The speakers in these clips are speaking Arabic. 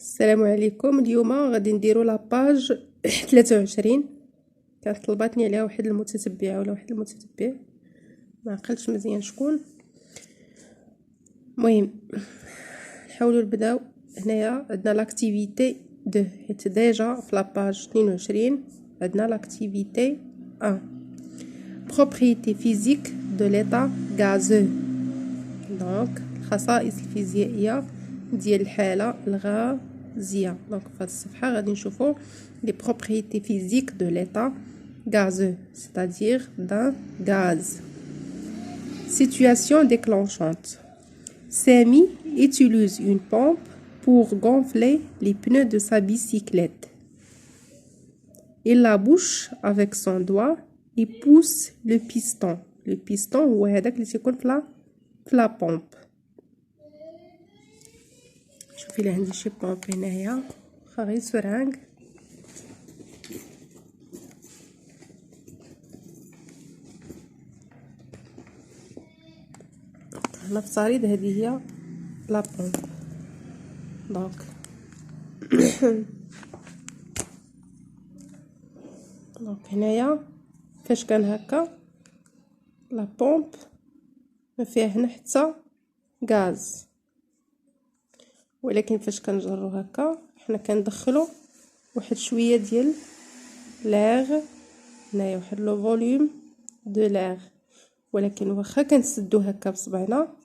السلام عليكم. اليوم غادي نديرو لاباج 23. كانت طلباتني عليها واحد المتتبعه ولا واحد المتتبع، ما عقلتش مزيان شكون. المهم نحاولوا نبداو. هنايا عندنا لاكتيفيتي 2 حيت ديجا في لاباج 22 عندنا لاكتيفيتي 1 propriété physique de l'état gazeux. دونك الخصائص الفيزيائيه ديال الحاله الغازيه. دونك في هذه الصفحه غادي نشوفوا les propriétés physiques de l'état gazeux, c'est-à-dire d'un gaz. Situation déclenchante. Samy utilise une pompe pour gonfler les pneus de sa bicyclette. Il la bouche avec son doigt et pousse le piston. Le piston هو هذاك اللي تيكون في لا بومب. شوفي لي عندي شي بومب هنايا واخا غير سرعانك. هنا في صاريد هذه هي لا بومب. دونك هنايا فاش كان هكا لا بومب ما فيها هنا حتى غاز، ولكن فاش كنجرو هكا حنا كندخلو واحد شويه ديال لاغ. هنايا واحد لو فوليوم دو لاغ، ولكن واخا كنسدو هكا بصبعنا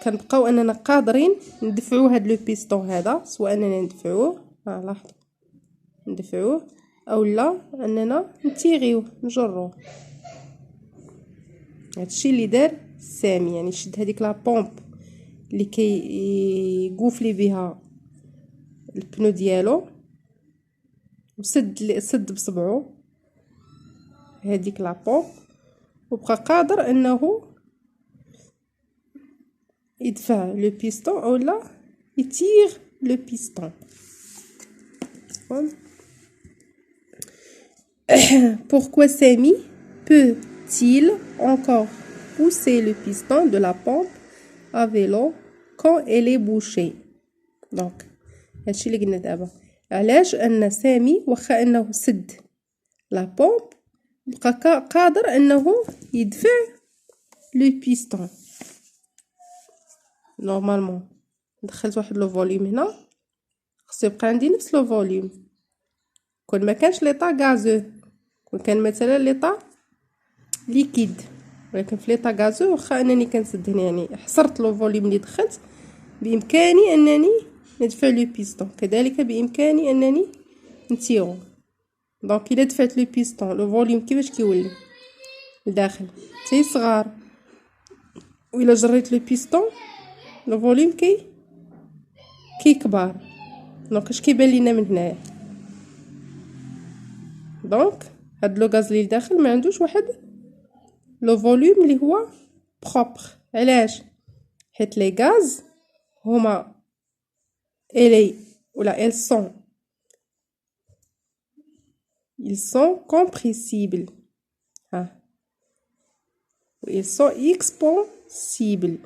كنبقاو اننا قادرين ندفعوا هاد لو بيستون هذا، سواء اننا ندفعوه لاحظوا ندفعوه او لا اننا نتيغيوه نجروه. هادشي اللي دار سامي، يعني شد هذيك لا بومب اللي كيغوفلي بها البنو ديالو وسد بصبعو هذيك لا بومب، وبقى قادر انه يدفع لو بيستون او لا يتيغ لو بيستون. Pourquoi Samy peut-il encore pousser le piston de la pompe à vélo quand elle est bouchée? Donc هادشي اللي قلنا دابا، علاش ان سامي واخا انه سد لا بومب بقى قادر انه يدفع لو بيستون. نورمالمون دخلت واحد لو فوليوم هنا، خصو يبقى عندي نفس لو فوليوم كون ما كانش ليطا غازو، كون كان مثلا ليطا ليكيد. ولكن في ليطا غازو واخا انني كنسد هنا يعني حصرت لو فوليوم اللي دخلت، بامكاني انني ندفع لو بيستون، كذلك بامكاني انني نتيغو. دونك الا دفعت لو بيستون لو فوليوم كيفاش كيولي لداخل تيصغر، وإلا جريت لو بيستون لو فوليوم كيكبر. دونك اش كيبان لينا من هنايا؟ دونك هاد لو غاز اللي لداخل ما عندوش واحد لو فوليوم اللي هو بروبر. علاش؟ حيت لي غاز هما الي ولا ils sont compressibles ils sont expansibles.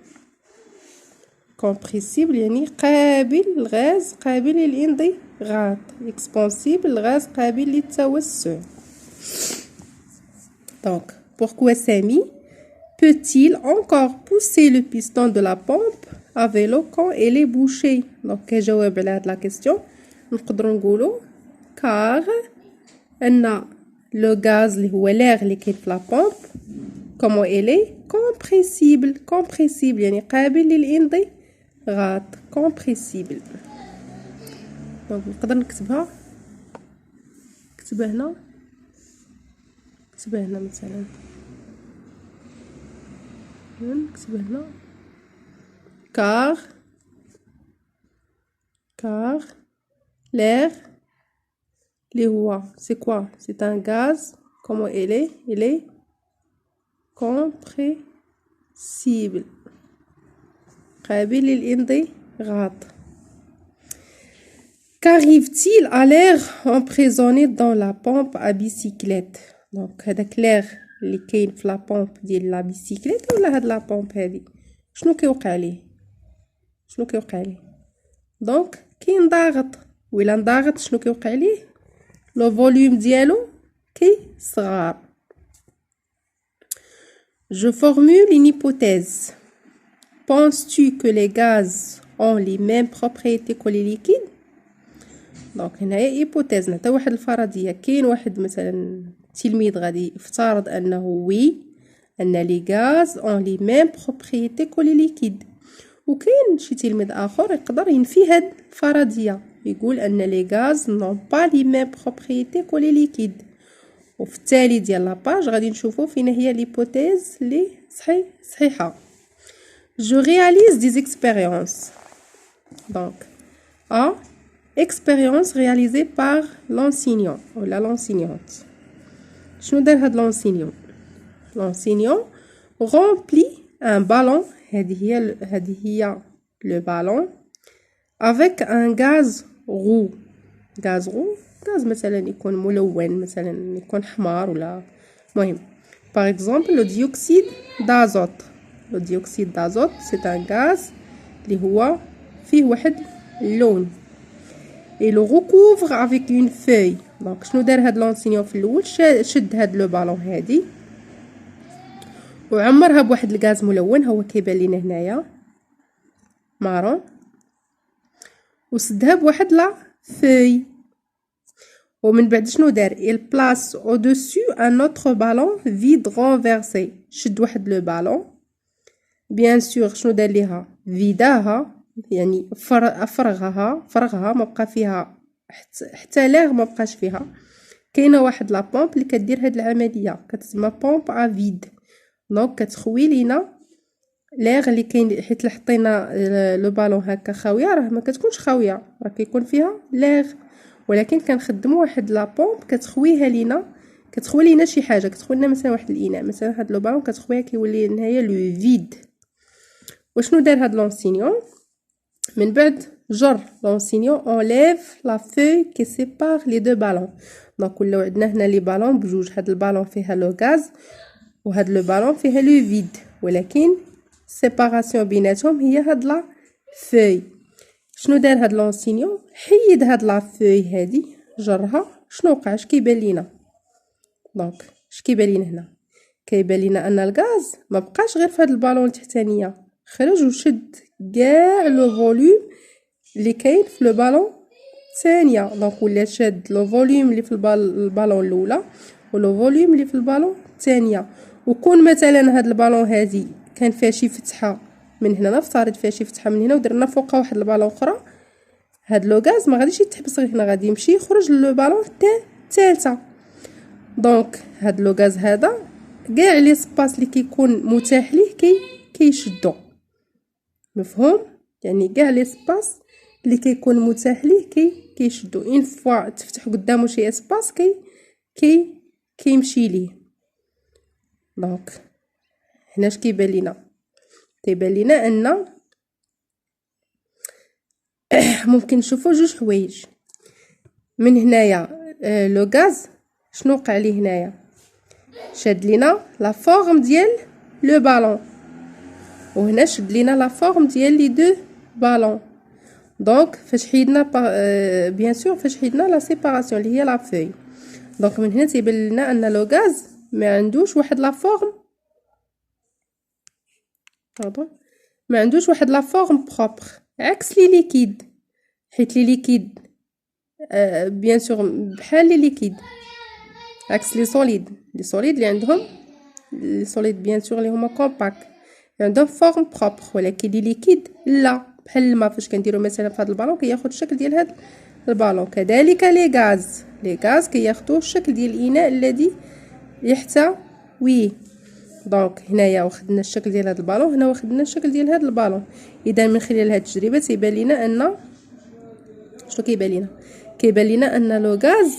compressible يعني قابل الغاز قابل للانضغاط، expansible الغاز قابل للتوسع. donc pourquoi Samy peut-il encore pousser le piston de la pompe à vélo quand elle est bouchée? donc كجواب على هاد لا كيسيون نقدروا نقولوا car ان لو غاز اللي هو لاغ اللي كاين في لا بومب كومون الي compressible يعني قابل للانضغاط compressible. دونك نقدر نكتبها هنا مثلا نكتبها هنا car l'air اللي هو c'est quoi? c'est un gaz comment il est compressible قابل للانضغاط. qu'arrive-t-il à l'air emprisonné dans la pompe à bicyclette? donc هذاك l'air اللي كاين في لا بومب ديال لا بيسيكليت ولا هاد لا بومب هادي شنو كيوقع ليه؟ دونك كينضغط، وإلا انضغط شنو كيوقع ليه؟ لو فوليوم ديالو كيصغر. Je formule une hypothèse. Penses-tu que les gaz ont les mêmes propriétés que les liquides؟ دونك هنايا ايبوتيز، نعطي واحد الفرضيه. كاين واحد مثلا تلميذ غادي يفترض انه وي ان لي غاز اون لي ميم بروبريتي كو لي ليكيد، وكاين شي تلميذ اخر يقدر ينفي هاد الفرضيه، يقول ان لي غاز نون با لي ميم بروبريتي كو لي ليكيد. وفي التالي ديال لاباج غادي نشوفوا فين هي ليبوتيز لي صحيحه. Je réalise des expériences. Donc A, expérience réalisée par l'enseignant ou l'enseignante. شنو دار هاد l'enseignant؟ L'enseignant remplit un ballon، هذه هي le ballon avec un gaz roux. gaz roux، gaz مثلا يكون ملون، مثلا يكون حمار ولا مهم. par exemple le dioxyde d'azote. le dioxyde d'azote c'est un gaz اللي هو فيه واحد اللون. et le recouvre avec une feuille. donc شنو دار هاد لونسينيون في الاول؟ شد هاد لو بالون هادي وعمرها بواحد الغاز ملون، هو كيبان لينا هنايا مارون، وسدها بواحد لا فeuille. ومن بعد شنو دار؟ il place au-dessus un autre ballon vide renversé. شد واحد لو بالون بيان سور، شنو دار ليها؟ فيداها، يعني فرغها، ما بقى فيها حتى لاغ، ما بقاش فيها. كاينه واحد لا بومب اللي كدير هاد العمليه، كتسمى بومب ا فيد. دونك كتخوي لينا لاغ اللي كاين، حيت حطينا لو بالون هكا خاويه، راه ما كتكونش خاويه، راه كيكون فيها لاغ، ولكن كنخدموا واحد لا بومب كتخويها لينا، كتخوي لينا شي حاجه، كتخوي لنا مثلا واحد الاناء، مثلا هاد لو بالون كتخويها كيولي هنايا لو فيد. وشنو دار هاد لونسينيون؟ من بعد جر لونسينيون اونليف لا فوي كي سيبار لي دو بالون. دونك ولاو عندنا هنا لي بالون بجوج، هاد البالون فيها لو غاز وهاد لو بالون فيها لو فيد، ولكن سيباراسيون بيناتهم هي هاد لا فوي. شنو دار هاد لونسينيون؟ حيد هاد لا فوي هادي، جرها. شنو وقع؟ اش كيبان لينا؟ دونك اش كيبان لينا هنا؟ كيبان لينا ان الغاز ما بقاش غير في هاد البالون التحتانيه، خرج وشد كاع لو فوليوم اللي كاين في لو بالون الثانيه. دونك ولا شاد لو فوليوم اللي في البالون الاولى ولو فوليوم اللي في البالون الثانيه. وكون مثلا هاد البالون هادي كان فيها شي فتحه من هنا، نفترض فيها شي فتحه من هنا ودرنا فوقها واحد البالون اخرى، هاد لو غاز ما غاديش يتحبس غير هنا، غادي يمشي يخرج للو بالون الثالثه. دونك هاد لو غاز هذا كاع لي سباس اللي كيكون متاح ليه كيشدو. مفهوم؟ يعني كاع لي سباس اللي كيكون متاح ليه كيشدو. اون فوا تفتح قدامه شي اسباس كيمشي ليه. دونك هنا اش كيبان لينا؟ كيبان لينا ان ممكن نشوفوا جوج حوايج من هنايا. لو غاز شنو وقع ليه هنايا؟ شاد لينا لا فورم ديال لو بالون، وهنا شد لينا لا فورم ديال لي دو بالون. دونك فاش حيدنا بيان سور فاش حيدنا لا سيباراسيون اللي هي لا فوي، دونك من هنا تيبان لنا ان لو غاز ما عندوش واحد لا فورم، ما عندوش واحد لا فورم بروبر، عكس لي ليكيد. حيت لي ليكيد بيان سور بحال لي ليكيد، عكس لي سوليد. لي سوليد اللي عندهم لي سوليد بيان سور اللي هما كومباكت عندهم فورم بروبر، ولكن لي ليكيد لا، بحال الماء فاش كنديرو مثلا في هذا البالون كياخذ الشكل ديال هذا البالون. كذلك لي غاز كياخذوا الشكل ديال الاناء الذي يحتويه. دونك هنايا واخدنا الشكل ديال هذا البالون، هنا واخدنا الشكل ديال هذا البالون. اذا من خلال هذه التجربه تيبان لينا ان شنو كيبان لينا؟ كيبان لينا ان لو غاز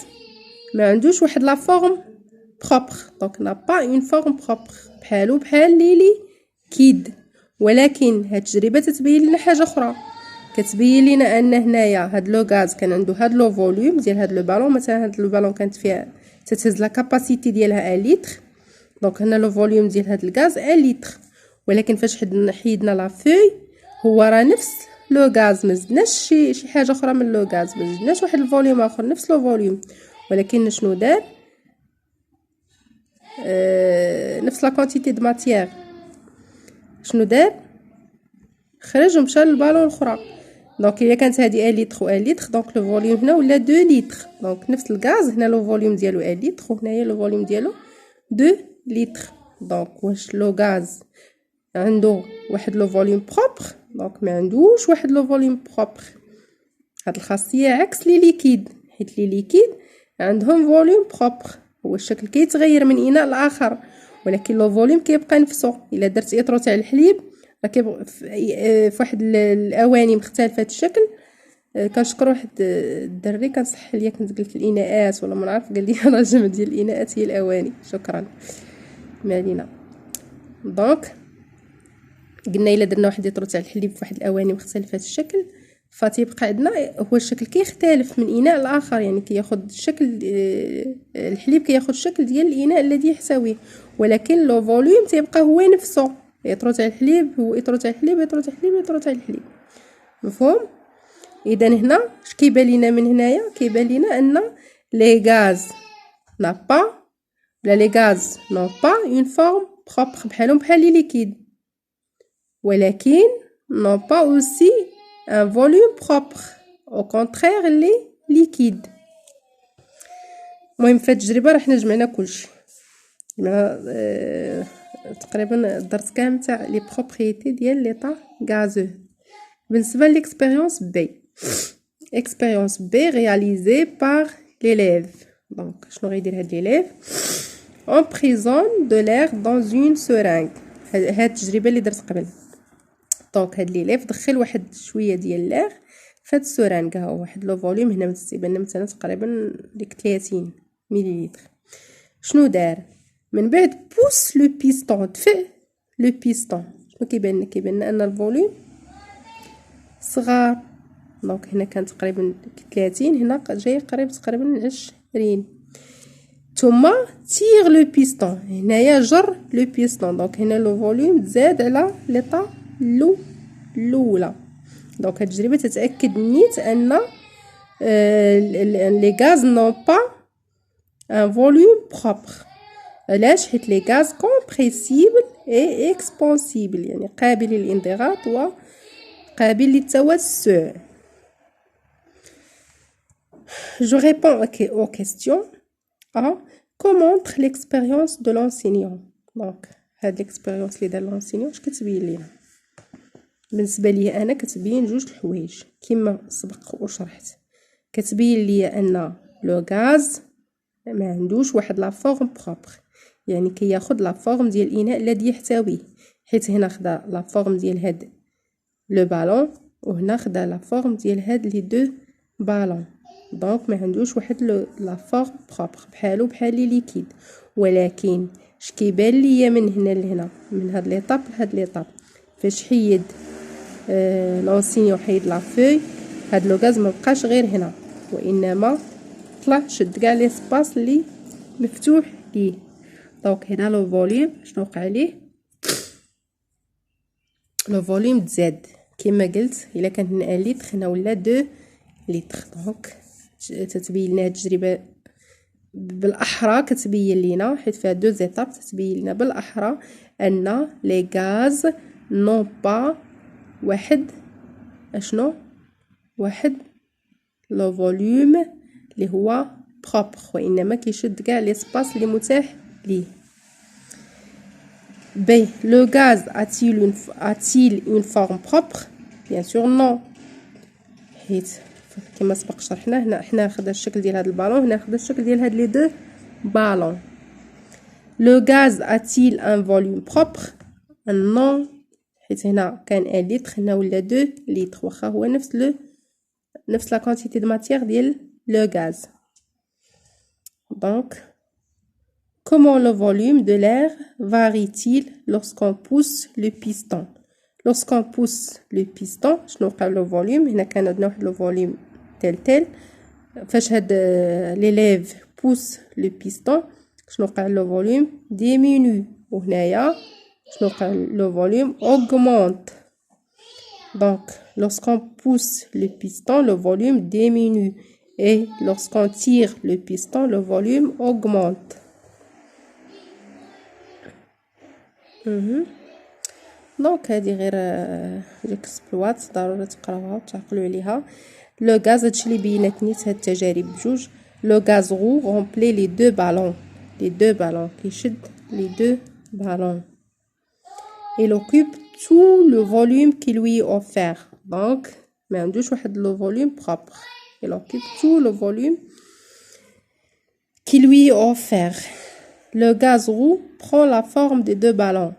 ما عندوش واحد لا فورم بروبر، دونك نا با اون فورم بروبر بحال لي كيد. ولكن هاد التجربه تتبين لنا حاجه اخرى، كتبين لنا ان هنايا هاد لو غاز كان عنده هاد لو فوليوم ديال هاد لو بالون. مثلا هاد لو بالون كانت فيها تتهز لا كاباسيتي ديالها 1 لتر، دونك هنا لو فوليوم ديال هاد الغاز 1 لتر. ولكن فاش حيدنا لا فوي هو راه نفس لو غاز، ما زدناش شي حاجه اخرى من لو غاز، ما زدناش واحد الفوليوم اخر، نفس لو فوليوم، ولكن شنو دار؟ نفس لا كونتيتي دو ماتيير، شنو دار؟ خرج ومشى للبالون الاخرى. دونك الا كانت هذه 1 لتر و 1 لتر، دونك لو فوليوم هنا ولا 2 لتر. دونك نفس الغاز هنا لو فوليوم ديالو 1 لتر، وهنايا لو فوليوم ديالو 2 لتر. دونك واش لو غاز عنده واحد لو فوليوم بروبر؟ دونك ما عندوش واحد لو فوليوم بروبر. هاد الخاصيه عكس لي ليكيد، حيت لي ليكيد عندهم فوليوم بروبر، هو الشكل كيتغير من اناء لاخر، ولكن لو فوليوم كيبقى نفسه. الا درت اطرو تاع الحليب راه كيبقى في واحد الاواني مختلفه الشكل. كنشكر واحد الدري كنصح ليا، كنت قلت الاناءات ولا ما نعرف، قال لي راه جمع ديال الاناءات هي الاواني. شكرا، ما علينا. دونك قلنا الا درنا واحد يطرو تاع الحليب في واحد الاواني مختلفه الشكل، فتيبقى عندنا هو الشكل كيختلف من اناء لاخر، يعني كياخذ الشكل الحليب كياخذ الشكل ديال الاناء الذي يحتويه، ولكن لو فوليوم تيبقى هو نفسه. يطرو تاع الحليب هو يطرو تاع الحليب، يطرو تاع الحليب، يطرو تاع الحليب. مفهوم؟ اذا هنا اش كيبان لينا من هنايا؟ كيبان لينا ان لي غاز نا با ولا لي غاز نون با اون فورم بروبر بحالهم بحال لي ليكيد، ولكن نون با اوسي ان فوليوم بروبر او كونترير لي ليكيد. المهم في هاد التجربه راه حنا جمعنا كلشي، جمعنا تقريبا درت كامل تاع لي بروبريتي ديال ليطا غازو. بالنسبه ليكسبيريونس بي، expérience B réalisée par l'élève. Donc, شنو غيدير هاد l'élève؟ emprisonne de l'air dans une seringue. هاد التجربه اللي درت قبل. دونك هاد l'élève دخل واحد شويه ديال لير في هاد السورانغ. ها هو واحد لو فوليوم هنا متسيبان مثلا تقريبا ديك 30 مليلتر. شنو دار؟ من بعد بوس لو بيستون، دفع لو بيستون. شنو كيبان لنا؟ كيبان لنا ان الفوليوم صغار. دونك هنا كان تقريبا 30، هنا جاي قريب تقريبا 20. ثم تيغ لو بيستون، هنايا جر لو بيستون. دونك هنا لو فوليوم تزاد على ليطا الاولى. دونك هاد التجربه تتاكد نيت ان لي غاز نون با ان فوليوم بروبر. علاش؟ حيت لي غاز كومبريسيبل اي اكسبانسيبل، يعني قابل للانضغاط وقابل للتوسع. Je réponds aux questions. A. Que montre l'expérience de l'enseignant? Donc, هاد l'expérience اللي دار l'enseignant اش كتبين لينا؟ بالنسبه لي انا كتبين جوج الحوايج كما سبق وشرحت. كتبين لي ان لو غاز ما عندوش واحد لا فورم بروبر، يعني كياخذ لا فورم ديال الاناء الذي يحتويه، حيت هنا خدا لا فورم ديال هاد لو بالون، وهنا خدا لا فورم ديال هاد لي دو بالون. دونك ما عندوش واحد لا فورم بروبر بحالو بحال لي ليكيد. ولكن اش كيبان ليا من هنا لهنا، من هاد ليطاب لهاد ليطاب، فاش حيد لونسينيو حيد لا فوي، هاد لو غاز ما بقاش غير هنا، وانما طلع شد كاع لي سباس اللي مفتوح ليه. دونك هنا لو فوليوم شنو وقع ليه؟ لو فوليوم تزاد كما قلت. الا كانت هنا لتر هنا ولا 2 لتر. دونك تتبين لنا التجربه بالاحرى، كتبين لينا حيت فيها 2 زيتاب، تتبين لنا بالاحرى ان لي غاز نون با واحد اشنو واحد لو فوليوم اللي هو بروبر، وانما كيشد كاع لي سباس اللي متاح ليه. B. Le gaz a-t-il une forme propre? Bien sûr non. حيت كما سبق شرحنا هنا حنا خدا الشكل ديال هذا البالون، هنا خدا الشكل ديال هاد لي دو بالون. Le gaz a-t-il un volume propre? Non. حيت هنا كان 1 لتر، هنا ولا 2 لتر، واخا هو نفس لا كونتيتي دو ماتيير ديال لو غاز. Donc comment le volume de l'air varie-t-il lorsqu'on pousse le piston? Lorsqu'on pousse le piston, شنو وقع لو فوليوم؟ هنا كان عندنا واحد لو فوليوم تال. فاش هاد ليليف بوس لو بيستون شنو وقع لو فوليوم؟ ديمينو. وهنايا شنو وقع لو فوليوم؟ اوغمونت. Donc, lorsqu'on pousse le piston, le volume diminue. Et lorsqu'on tire le piston, le volume augmente. Donc, هذه غير l'exploit ضروري تقراوها وتعقلوا عليها. Le gaz هادشي اللي بينات نيت هاد التجارب بجوج. Le gaz roux remplit les deux ballons. Les deux ballons. كيشد les deux ballons. Il occupe tout le volume qui lui est offert. Donc, ما عندوش واحد le volume propre. Il occupe tout le volume qui lui est offert. Le gaz roux prend la forme des deux ballons.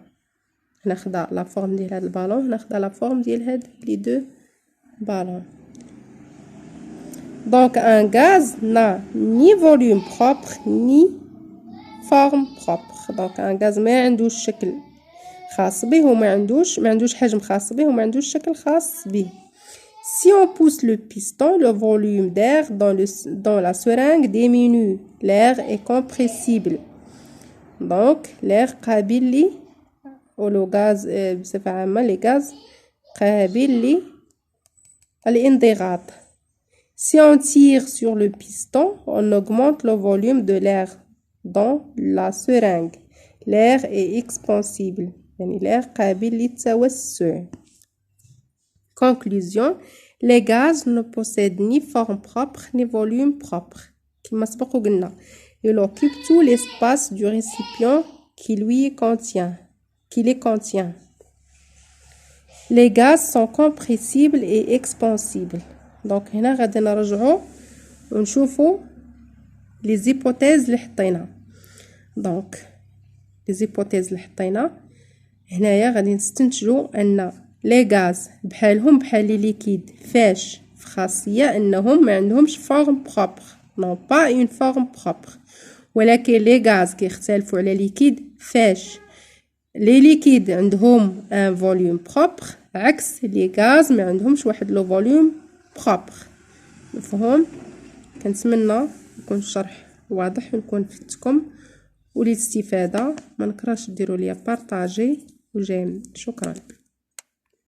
ناخدها la forme ديال هاد البالون ناخدها la forme ديال هاد les deux ballons. Donc un gaz n'a ni volume propre ni forme propre. Donc un gaz ما عندوش شكل خاص به وما عندوش حجم خاص به وما عندوش شكل خاص به. Si on pousse le piston, le volume d'air dans la seringue diminue. L'air est compressible. Donc l'air قابل ولو غاز بصفة عامة لي غاز قابل للانضغاط. Si on tire sur le piston, on augmente le volume de l'air dans la seringue. L'air est expansible. يعني l'air قابل للتوسع. Conclusion. Les gaz ne possèdent ni forme propre ni volume propre. كما سبق وقلنا. Il occupe tout l'espace du récipient qui les contient. Les gaz sont compressibles et expansibles. Donc هنا غادي نرجعوا ونشوفوا les hypothèses اللي حطينا. Donc les hypothèses اللي حطينا هنايا غادي نستنتجوا ان لي غاز بحالهم بحال لي ليكيد فاش في خاصيه انهم ما عندهمش فورم بروبر نون با اون فورم بروبر. ولكن لي غاز كيختلفوا على ليكيد فاش لي ليكيد عندهم ان فوليوم بروبر عكس لي غاز ما عندهمش واحد لو فوليوم بروبر. مفهوم؟ كنتمنى يكون الشرح واضح ونكون فدتكم وللاستفاده. ما نكرهش ديروا ليا بارطاجي وجيم. شكرا.